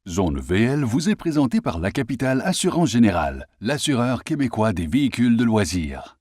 Zone VL vous est présentée par la Capitale Assurance Générale, l'assureur québécois des véhicules de loisirs.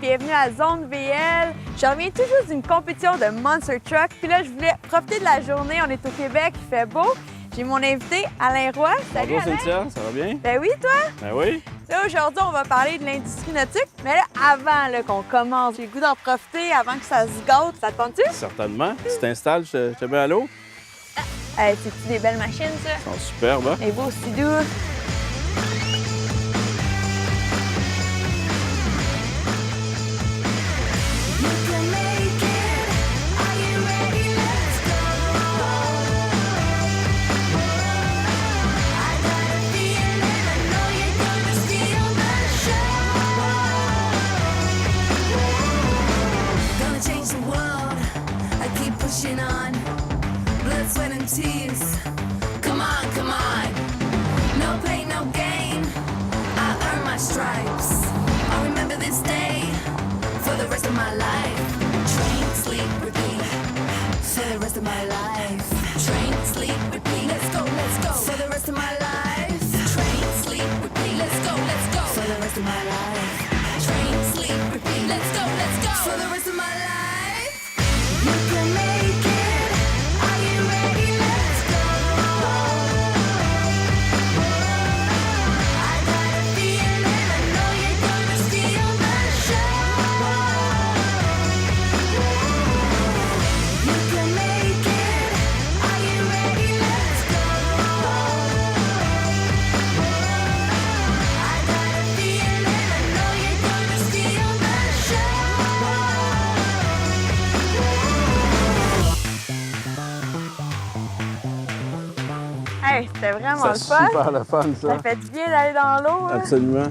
Bienvenue à Zone VL. Je reviens tout juste d'une compétition de Monster Truck. Puis là, je voulais profiter de la journée. On est au Québec, il fait beau. J'ai mon invité, Alain Roy. Salut, bonjour Alain. Cynthia, ça va bien? Ben oui, toi? Ben oui. Là, aujourd'hui, on va parler de l'industrie nautique. Mais là, avant là, qu'on commence, j'ai le goût d'en profiter avant que ça se gâte. Ça te tente-tu? Certainement. Tu t'installes, je te mets à l'eau. C'est-tu des belles machines, ça? Ils sont superbes, hein? Les beaux doux. Tears. Come on, come on. No pain, no gain. I earn my stripes. I'll remember this day for the rest of my life. Train, sleep, repeat. For the rest of my life. Train, sleep, repeat. Let's go, let's go. For the rest of my life. Train, sleep, repeat. Let's go, let's go. For the rest of my life. Train, sleep, repeat. Let's go, let's go. For the rest of my life. You can make it. Hey, c'était vraiment le C'est fun. super le fun, ça. Ça fait du bien d'aller dans l'eau. Absolument.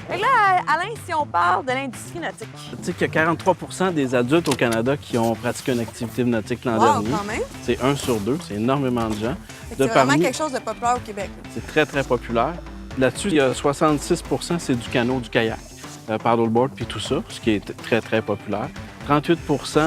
Fait que là, Alain, si on parle de l'industrie nautique. Tu sais qu'il y a 43 des adultes au Canada qui ont pratiqué une activité nautique l'an Wow, dernier. quand même. C'est 1 sur 2, c'est énormément de gens. C'est vraiment quelque chose de populaire au Québec. C'est très, très populaire. Là-dessus, il y a 66 c'est du canot, du kayak, paddleboard puis tout ça, ce qui est très, très populaire. 38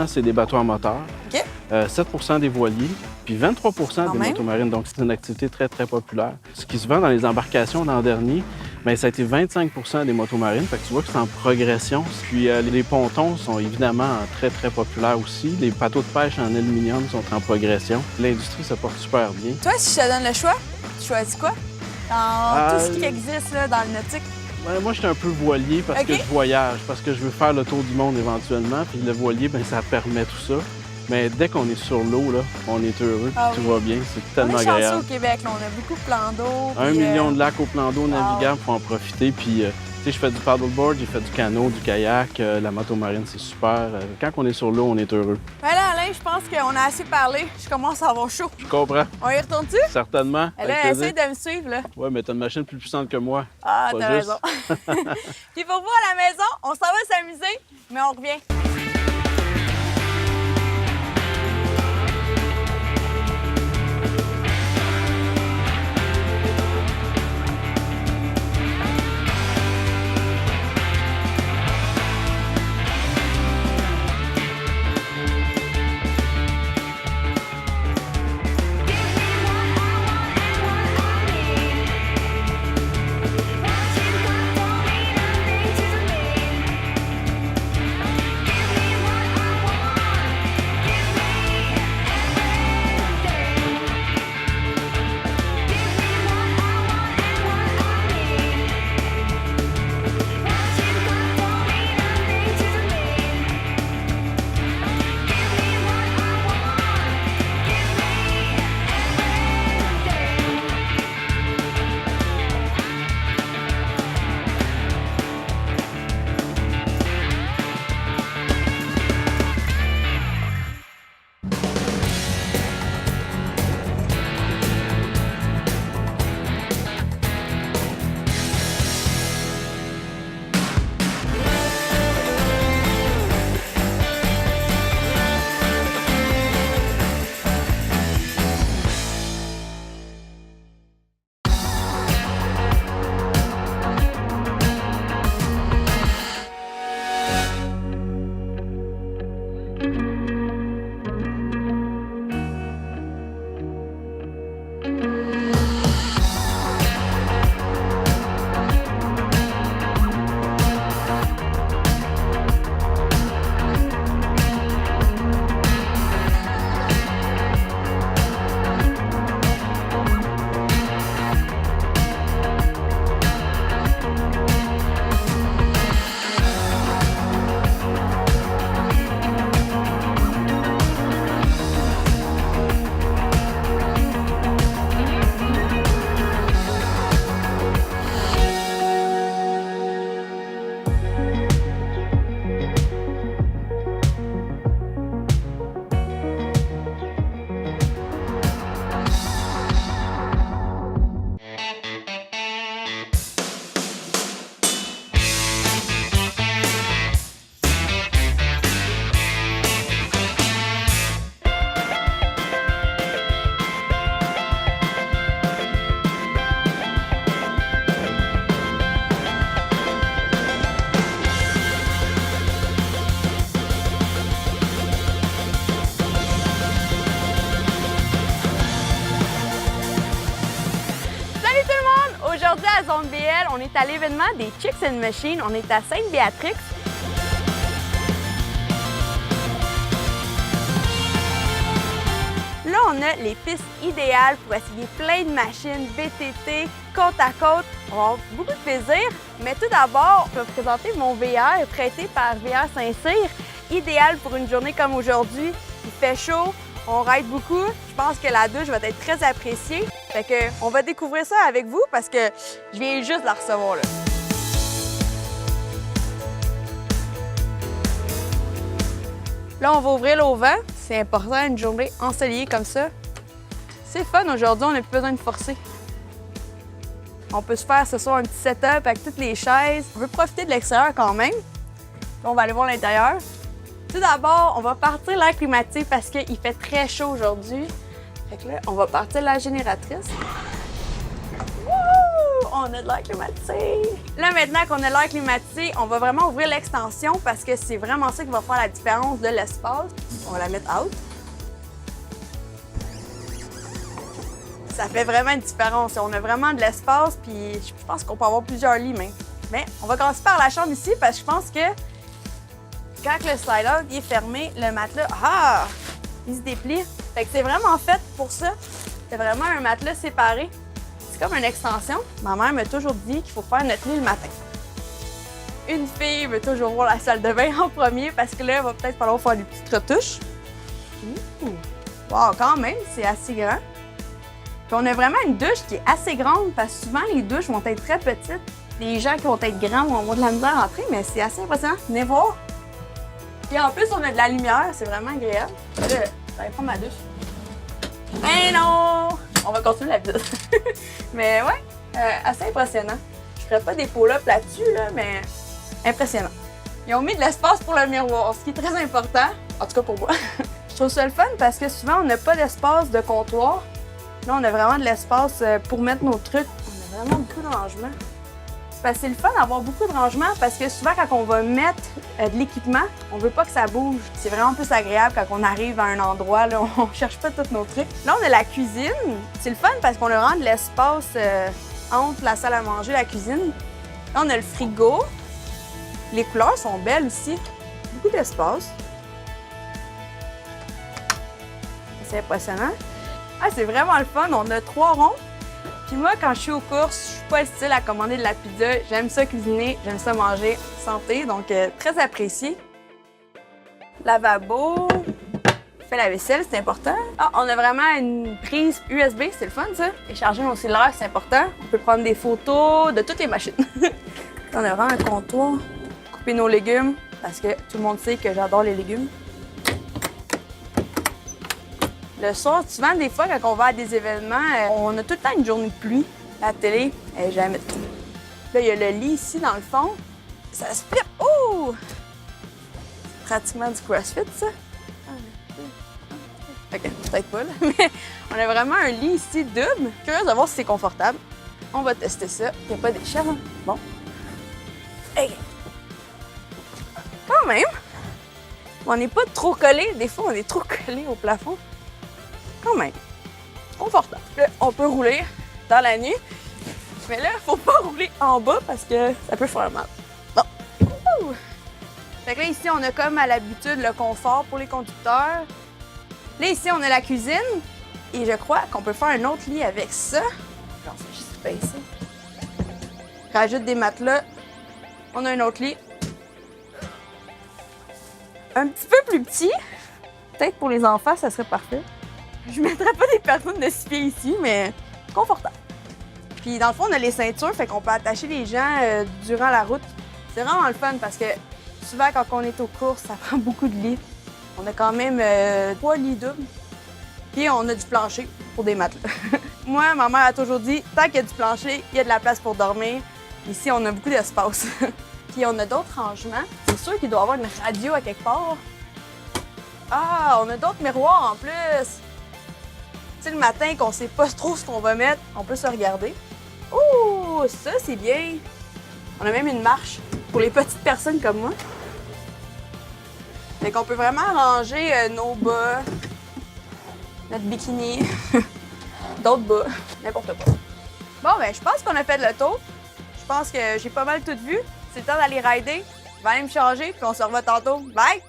c'est des bateaux à moteur. OK. 7 des voiliers, puis 23 des même. motomarines. Donc, c'est une activité très, très populaire. Ce qui se vend dans les embarcations l'an dernier, bien, ça a été 25 des motomarines. Fait que tu vois que c'est en progression. Puis, les pontons sont évidemment très, très populaires aussi. Les bateaux de pêche en aluminium sont en progression. L'industrie se porte super bien. Toi, si je te donne le choix, tu choisis quoi? Dans tout ce qui existe là, dans le nautique. Ouais, moi, je suis un peu voilier parce que je voyage, parce que je veux faire le tour du monde éventuellement. Puis le voilier, bien, ça permet tout ça. Mais dès qu'on est sur l'eau, là, on est heureux, puis tout va bien. C'est tellement on est chanceux agréable. au Québec, là, on a beaucoup de plans d'eau. 1 puis, million de lacs au plan d'eau navigable, faut en profiter. Puis, tu sais, je fais du paddleboard, j'ai fait du canot, du kayak, la motomarine, c'est super. Quand on est sur l'eau, on est heureux. Voilà, Alain, je pense qu'on a assez parlé. Je commence à avoir chaud. Je comprends. On y retourne-tu? Certainement. Là, Avec plaisir. essaye de me suivre, là. Ouais, mais t'as une machine plus puissante que moi. Ah, Pas t'as juste. raison. Puis pour vous, à la maison, on s'en va s'amuser, mais on revient. Give me à l'événement des Chicks and Machines. On est à Sainte-Béatrix. Là, on a les pistes idéales pour essayer plein de machines, VTT, côte à côte. On va avoir beaucoup de plaisir. Mais tout d'abord, je vais vous présenter mon VR prêté par VR Saint-Cyr. Idéal pour une journée comme aujourd'hui. Il fait chaud, on ride beaucoup. Je pense que la douche va être très appréciée. Fait que on va découvrir ça avec vous parce que je viens juste de la recevoir là. Là, on va ouvrir l'auvent. C'est important, une journée ensoleillée comme ça. C'est fun aujourd'hui, on n'a plus besoin de forcer. On peut se faire ce soir un petit setup avec toutes les chaises. On veut profiter de l'extérieur quand même. Là, on va aller voir l'intérieur. Tout d'abord, on va partir l'air climatisé parce qu'il fait très chaud aujourd'hui. Fait que là, on va partir la génératrice. Wouh! On a de l'air climatisé. Là, maintenant qu'on a l'air climatisé, on va vraiment ouvrir l'extension parce que c'est vraiment ça qui va faire la différence de l'espace. On va la mettre out. Ça fait vraiment une différence. On a vraiment de l'espace, puis je pense qu'on peut avoir plusieurs lits même. Mais on va commencer par la chambre ici parce que je pense que quand le slide-out est fermé, le matelas, il se déplie. Fait que c'est vraiment fait pour ça. C'est vraiment un matelas séparé. C'est comme une extension. Ma mère m'a toujours dit qu'il faut faire notre lit le matin. Une fille veut toujours voir la salle de bain en premier parce que là, il va peut-être falloir faire des petites retouches. Wow, quand même, c'est assez grand. Puis on a vraiment une douche qui est assez grande parce que souvent, les douches vont être très petites. Les gens qui vont être grands vont avoir de la misère à entrer, mais c'est assez impressionnant. Venez voir. Puis en plus, on a de la lumière, c'est vraiment agréable. Là, je vais prendre ma douche. Mais non! On va continuer la vidéo. Mais ouais, assez impressionnant. Je ferais pas des pull-ups là-dessus, là, mais impressionnant. Ils ont mis de l'espace pour le miroir, ce qui est très important, en tout cas pour moi. Je trouve ça le fun parce que souvent, on n'a pas d'espace de comptoir. Là, on a vraiment de l'espace pour mettre nos trucs. On a vraiment beaucoup de rangements. C'est le fun d'avoir beaucoup de rangements parce que souvent, quand on va mettre de l'équipement, on veut pas que ça bouge. C'est vraiment plus agréable quand on arrive à un endroit, là, on cherche pas tous nos trucs. Là, on a la cuisine. C'est le fun parce qu'on a vraiment de l'espace entre la salle à manger et la cuisine. Là, on a le frigo. Les couleurs sont belles aussi. Beaucoup d'espace. C'est impressionnant. Ah, c'est vraiment le fun. On a 3 ronds. Puis moi, quand je suis aux courses, je suis pas le style à commander de la pizza. J'aime ça cuisiner, j'aime ça manger santé, donc très apprécié. Lavabo. Fait la vaisselle, c'est important. Ah, on a vraiment une prise USB, c'est le fun ça. Et charger nos cellulaires, c'est important. On peut prendre des photos de toutes les machines. On a vraiment un comptoir. Couper nos légumes, parce que tout le monde sait que j'adore les légumes. Le soir, souvent, des fois, quand on va à des événements, on a tout le temps une journée de pluie. La télé, elle est jamais trop. Là, il y a le lit ici, dans le fond. Ça se flip. Oh! C'est pratiquement du CrossFit, ça. OK, peut-être pas, là. Mais on a vraiment un lit ici double. Curieuse de voir si c'est confortable. On va tester ça. Il n'y a pas d'échelle. Bon. Hey. Quand même. On n'est pas trop collé. Des fois, on est trop collé au plafond. Quand même. Confortable. Là, on peut rouler dans la nuit. Mais là, faut pas rouler en bas parce que ça peut faire mal. Bon. Ouh. Fait que là, ici, on a comme à l'habitude le confort pour les conducteurs. Là, ici, on a la cuisine. Et je crois qu'on peut faire un autre lit avec ça. Genre, c'est juste baisser. Rajoute des matelas. On a un autre lit. Un petit peu plus petit. Peut-être pour les enfants, ça serait parfait. Je ne mettrais pas des personnes de 6 pieds ici, mais confortable. Puis dans le fond, on a les ceintures, fait qu'on peut attacher les gens durant la route. C'est vraiment le fun parce que souvent, quand on est aux courses, ça prend beaucoup de lits. On a quand même 3 lits doubles. Puis on a du plancher pour des matelas. Moi, ma mère a toujours dit, tant qu'il y a du plancher, il y a de la place pour dormir. Ici, on a beaucoup d'espace. Puis on a d'autres rangements. C'est sûr qu'il doit y avoir une radio à quelque part. Ah, on a d'autres miroirs en plus. Tu sais, le matin, qu'on sait pas trop ce qu'on va mettre, on peut se regarder. Oh, ça, c'est bien. On a même une marche pour les petites personnes comme moi. Fait qu'on peut vraiment ranger nos bas, notre bikini, d'autres bas, n'importe quoi. Bon, ben, je pense qu'on a fait le tour. Je Je pense que j'ai pas mal tout vu. C'est le temps d'aller rider. Je vais aller me changer, puis on se revoit tantôt. Bye!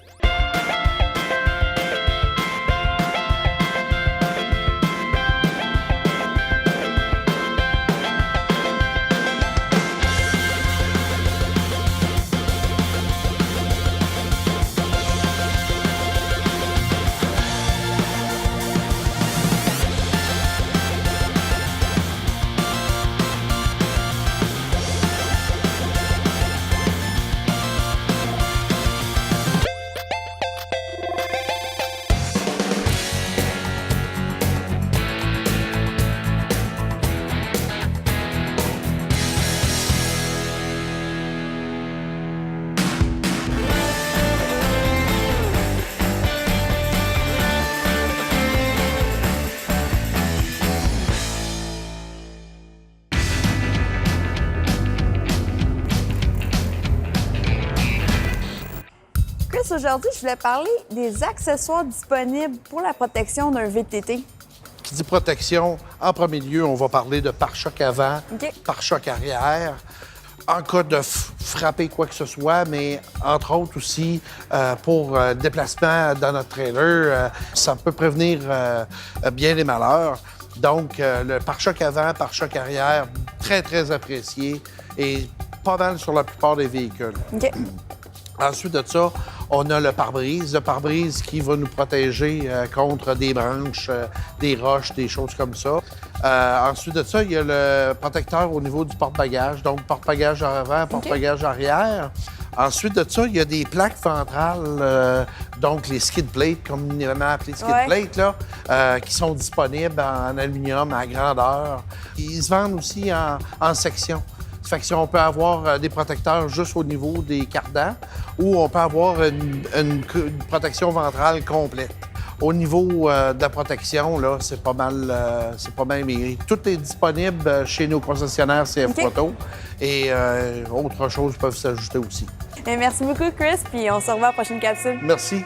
Chris, aujourd'hui, je voulais parler des accessoires disponibles pour la protection d'un VTT. Qui dit protection, en premier lieu, on va parler de pare-choc avant, OK. pare-choc arrière. En cas de frapper quoi que ce soit, mais entre autres aussi pour déplacement dans notre trailer, ça peut prévenir bien les malheurs. Donc, le pare-choc avant, pare-choc arrière, très, très apprécié et pas mal sur la plupart des véhicules. OK. Ensuite de ça, on a le pare-brise. Le pare-brise qui va nous protéger contre des branches, des roches, des choses comme ça. Ensuite de ça, il y a le protecteur au niveau du porte-bagages. Donc, porte-bagages avant, porte-bagages arrière. Ensuite de ça, il y a des plaques ventrales, donc les skid plates, communément appelées skid plates, là, qui sont disponibles en aluminium à grandeur. Ils se vendent aussi en section. Fait que si on peut avoir des protecteurs juste au niveau des cardans ou on peut avoir une protection ventrale complète. Au niveau de la protection, là, c'est pas mal aimé. Tout est disponible chez nos concessionnaires CF Photo et autres choses peuvent s'ajouter aussi. Et merci beaucoup, Chris, puis on se revoit à la prochaine capsule. Merci.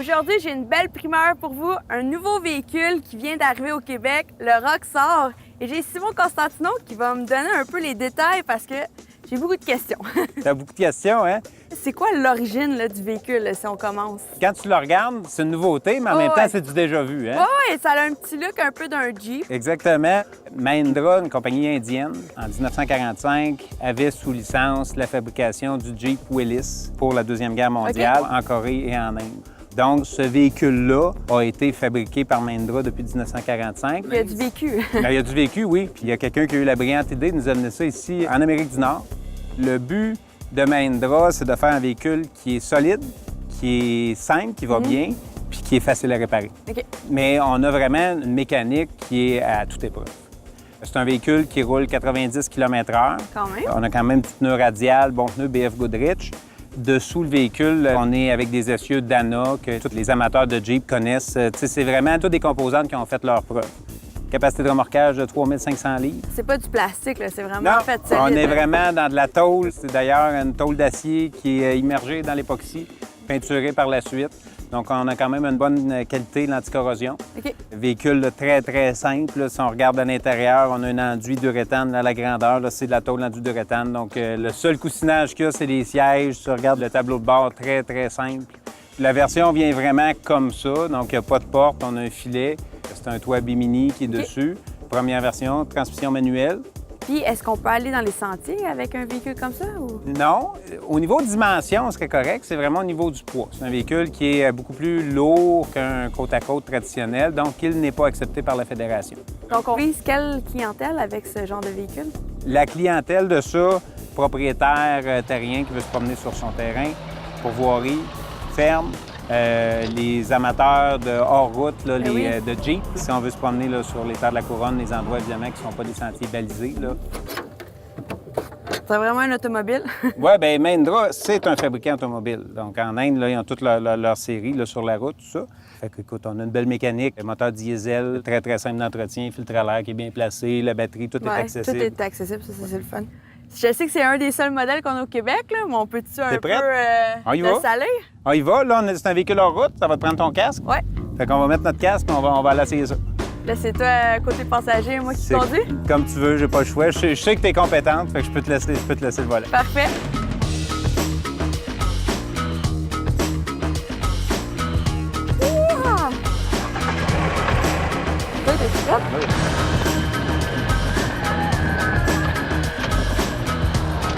Aujourd'hui, j'ai une belle primeur pour vous, un nouveau véhicule qui vient d'arriver au Québec, le Roxor. Et j'ai Simon Constantino qui va me donner un peu les détails parce que j'ai beaucoup de questions. T'as beaucoup de questions, hein? C'est quoi l'origine là, du véhicule, là, si on commence? Quand tu le regardes, c'est une nouveauté, mais en même temps, c'est du déjà vu, hein? Oui, ça a un petit look un peu d'un Jeep. Exactement. Mahindra, une compagnie indienne, en 1945, avait sous licence la fabrication du Jeep Willys pour la Deuxième Guerre mondiale en Corée et en Inde. Donc, ce véhicule-là a été fabriqué par Mahindra depuis 1945. Il y a du vécu. Bien, il y a du vécu, oui. Puis il y a quelqu'un qui a eu la brillante idée de nous amener ça ici, en Amérique du Nord. Le but de Mahindra, c'est de faire un véhicule qui est solide, qui est simple, qui va bien, puis qui est facile à réparer. OK. Mais on a vraiment une mécanique qui est à toute épreuve. C'est un véhicule qui roule 90 km/h. Quand même. On a quand même du pneu radial, bon pneu BF Goodrich. Dessous le véhicule, on est avec des essieux Dana que tous les amateurs de Jeep connaissent. C'est vraiment toutes des composantes qui ont fait leur preuve. Capacité de remorquage de 3500 livres. C'est pas du plastique, là, c'est vraiment Non, en fait solide. on est vraiment dans de la tôle. C'est d'ailleurs une tôle d'acier qui est immergée dans l'époxy, peinturée par la suite. Donc, on a quand même une bonne qualité d'anticorrosion. OK. Véhicule là, très, très simple. Là. Si on regarde à l'intérieur, on a un enduit d'uréthane à la grandeur. Là, c'est de la tôle enduit d'uréthane. Donc, le seul coussinage qu'il y a, c'est les sièges. Tu regardes le tableau de bord, très, très simple. La version vient vraiment comme ça. Donc, il n'y a pas de porte. On a un filet. C'est un toit bimini qui est dessus. Première version, transmission manuelle. Puis, est-ce qu'on peut aller dans les sentiers avec un véhicule comme ça? Ou... Non. Au niveau de dimension, on serait correct. C'est vraiment au niveau du poids. C'est un véhicule qui est beaucoup plus lourd qu'un côte-à-côte traditionnel, donc il n'est pas accepté par la Fédération. Donc, on vise quelle clientèle avec ce genre de véhicule? La clientèle de ça, propriétaire terrien qui veut se promener sur son terrain, pourvoirie, ferme, Les amateurs de hors-route, là, Ben oui. de Jeep, si on veut se promener là, sur les terres de la Couronne, les endroits évidemment qui ne sont pas des sentiers balisés. Là. C'est vraiment un automobile. Oui, bien, Mahindra, c'est un fabricant automobile. Donc, en Inde, là, ils ont toute leur série là, sur la route, tout ça. Fait que, écoute, on a une belle mécanique, un moteur diesel, très, très simple d'entretien, filtre à l'air qui est bien placé, la batterie, tout est Ouais, accessible. tout est accessible, ça, c'est le fun. Je sais que c'est un des seuls modèles qu'on a au Québec, là, mais on peut-tu un T'es peu prête? On y le va? saler? On y va, là, c'est un véhicule hors route, ça va te prendre ton casque. Ouais. Fait qu'on va mettre notre casque, puis on va aller essayer ça. Là, c'est toi, côté passager, moi qui C'est conduis? comme tu veux, j'ai pas le choix. Je sais que tu es compétente, fait que je peux te laisser le volant. Parfait. Ouah! Toi, t'es prête?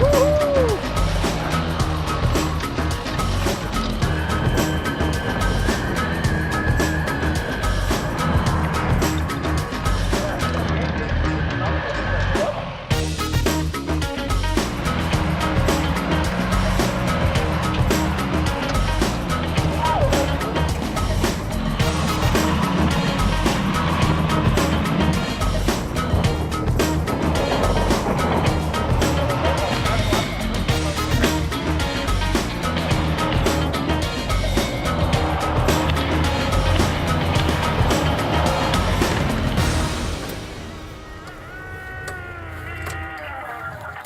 Wouhou!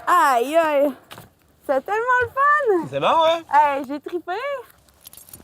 Aïe, aïe! C'est tellement le fun! C'est bon, hein? Hey, j'ai trippé!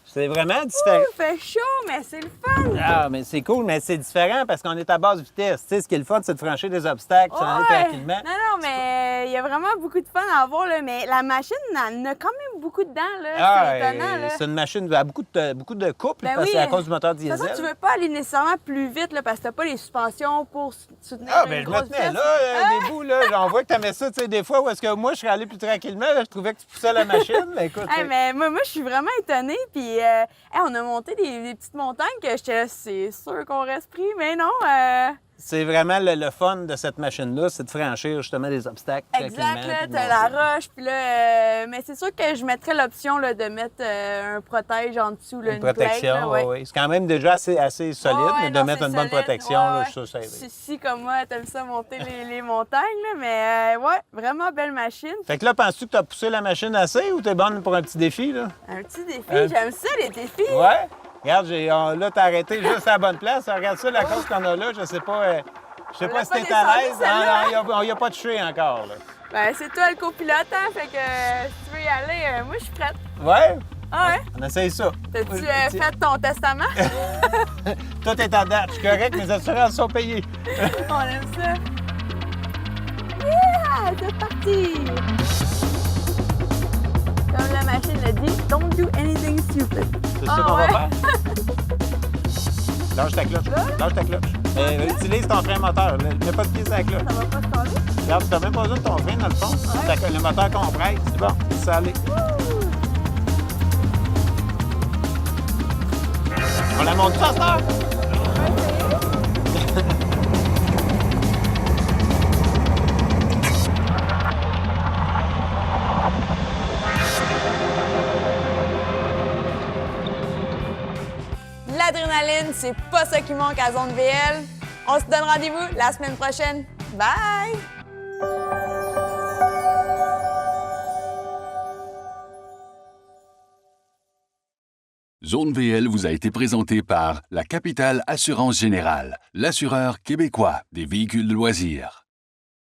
C'est vraiment différent. Il fait chaud, mais c'est le fun! Ah, mais c'est cool, mais c'est différent parce qu'on est à basse vitesse. Tu sais, ce qui est le fun, c'est de franchir des obstacles, s'en aller Ouais. tranquillement. Non, non, mais il y a vraiment beaucoup de fun à avoir, là. Mais la machine, elle en a quand même beaucoup dedans, là. C'est étonnant, là. c'est une machine à beaucoup de couples Ben parce que oui. c'est à cause du moteur De toute façon, diesel. tu veux pas aller nécessairement plus vite, là, parce que t'as pas les suspensions pour soutenir Ah, une ben je me grosse tenais vitesse. là, des bouts, là. J'en vois que t'aimais ça, tu sais, des fois où est-ce que moi, je serais allé plus tranquillement, là, je trouvais que tu poussais la machine. Mais écoute, Hey, mais moi, je suis vraiment étonnée. Puis, hey, on a monté des petites montagnes que j'étais là, c'est sûr qu'on reste pris, mais non. c'est vraiment le fun de cette machine-là, c'est de franchir justement des obstacles. Exact, tranquillement, là, puis de t'as monter. la roche, puis là, mais c'est sûr que je mettrais l'option là, de mettre un protège en dessous, là, Une protection, plate, là, ouais. oui. C'est quand même déjà assez solide, Ouais, mais de non, mettre c'est une bonne solide. protection, Ouais, là, ouais. je suis sûr que ça aide. Si comme moi, t'aimes ça monter les montagnes, là, mais ouais, vraiment belle machine. Fait que là, penses-tu que tu as poussé la machine assez ou t'es bonne pour un petit défi, là? Un petit défi, Hein? j'aime ça, les défis. Ouais? Regarde, là, t'as arrêté juste à la bonne place. Regarde ça, la course qu'on a là, je sais pas... je sais On pas l'a si pas t'es à descendu, l'aise. celle-là. On y a pas touché encore, là. Ben, c'est toi le copilote, hein, fait que si tu veux y aller, moi, je suis prête. Ouais? Ah ouais? On essaye ça. T'as-tu Tiens. fait ton testament? Tout est en date. Je suis correct, mes assurances sont payées. On aime ça. Yeah! C'est parti! Comme la machine l'a dit, don't do anything stupid. C'est ça Ah qu'on ouais? va faire. Lâche ta cloche. Lâche ta cloche. Utilise ton frein moteur. Mets pas de pied sur la cloche. Ça va pas se coller? Regarde, tu n'as même pas besoin de ton frein, dans le fond. Ouais. Le moteur qu'on prête, c'est bon. Ça aller. On la monte ça, ça? L'adrénaline, c'est pas ça qui manque à Zone VL. On se donne rendez-vous la semaine prochaine. Bye! Zone VL vous a été présentée par la Capitale Assurance Générale, l'assureur québécois des véhicules de loisirs.